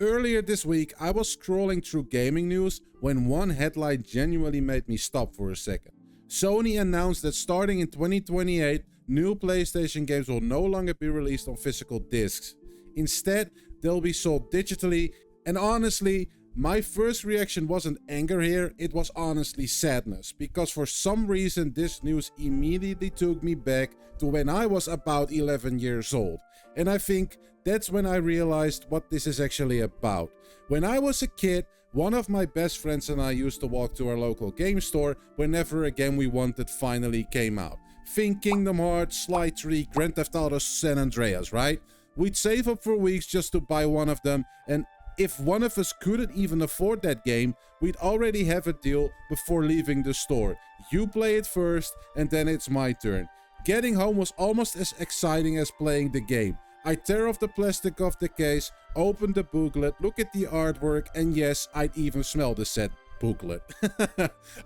Earlier this week, I was scrolling through gaming news when one headline genuinely made me stop for a second. Sony announced that starting in 2028, new PlayStation games will no longer be released on physical discs. Instead, they'll be sold digitally, and honestly, my first reaction wasn't anger here, it was honestly sadness, because for some reason this news immediately took me back to when I was about 11 years old. And I think that's when I realized what this is actually about. When I was a kid, one of my best friends and I used to walk to our local game store whenever a game we wanted finally came out. Think Kingdom Hearts, Sly 3, Grand Theft Auto San Andreas, right? We'd save up for weeks just to buy one of them, and if one of us couldn't even afford that game, we'd already have a deal before leaving the store. You play it first, and then it's my turn. Getting home was almost as exciting as playing the game. I'd tear off the plastic of the case, open the booklet, look at the artwork, and yes, I'd even smell the said booklet.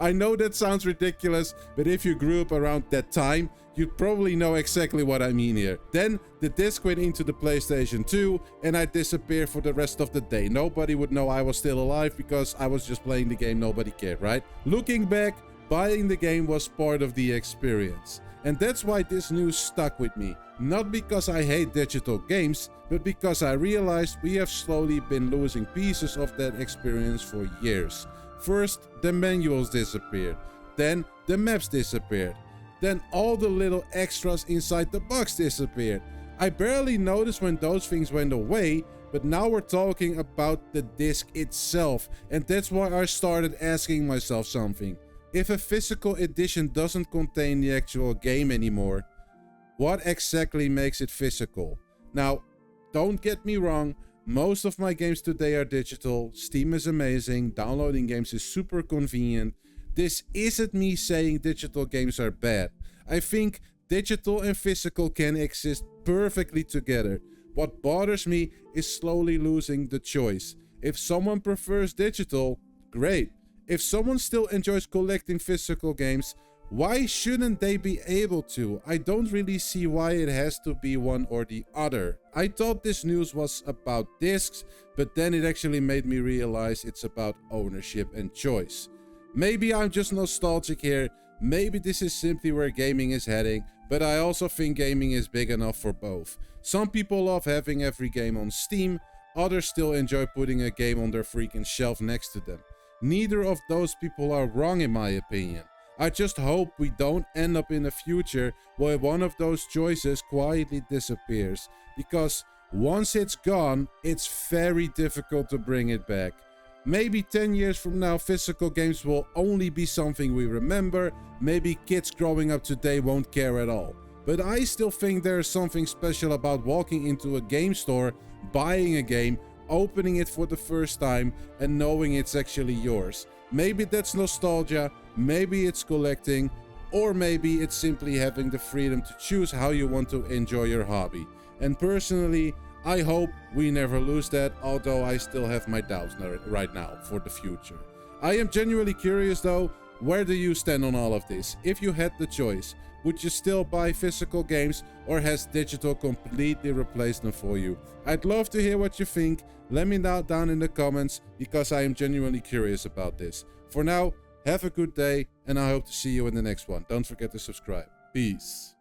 I know that sounds ridiculous, but if you grew up around that time, you'd probably know exactly what I mean here. Then the disc went into the PlayStation 2 and I disappeared for the rest of the day. Nobody would know I was still alive because I was just playing the game, nobody cared, right? Looking back, buying the game was part of the experience. And that's why this news stuck with me. Not because I hate digital games, but because I realized we have slowly been losing pieces of that experience for years. First, the manuals disappeared. Then, the maps disappeared. Then all the little extras inside the box disappeared. I barely noticed when those things went away, but now we're talking about the disc itself. And that's why I started asking myself something. If a physical edition doesn't contain the actual game anymore, what exactly makes it physical? Now, don't get me wrong, most of my games today are digital. Steam is amazing, downloading games is super convenient. This isn't me saying digital games are bad. I think digital and physical can exist perfectly together. What bothers me is slowly losing the choice. If someone prefers digital, great. If someone still enjoys collecting physical games, why shouldn't they be able to? I don't really see why it has to be one or the other. I thought this news was about discs, but then it actually made me realize it's about ownership and choice. Maybe I'm just nostalgic here, maybe this is simply where gaming is heading, but I also think gaming is big enough for both. Some people love having every game on Steam, others still enjoy putting a game on their freaking shelf next to them. Neither of those people are wrong in my opinion. I just hope we don't end up in a future where one of those choices quietly disappears, because once it's gone, it's very difficult to bring it back. Maybe 10 years from now, physical games will only be something we remember. Maybe kids growing up today won't care at all. But I still think there's something special about walking into a game store, buying a game, opening it for the first time, and knowing it's actually yours. Maybe that's nostalgia, maybe it's collecting, or maybe it's simply having the freedom to choose how you want to enjoy your hobby. And personally, I hope we never lose that, although I still have my doubts right now for the future. I am genuinely curious though, where do you stand on all of this? If you had the choice, would you still buy physical games, or has digital completely replaced them for you? I'd love to hear what you think. Let me know down in the comments, because I am genuinely curious about this. For now, have a good day, and I hope to see you in the next one. Don't forget to subscribe. Peace.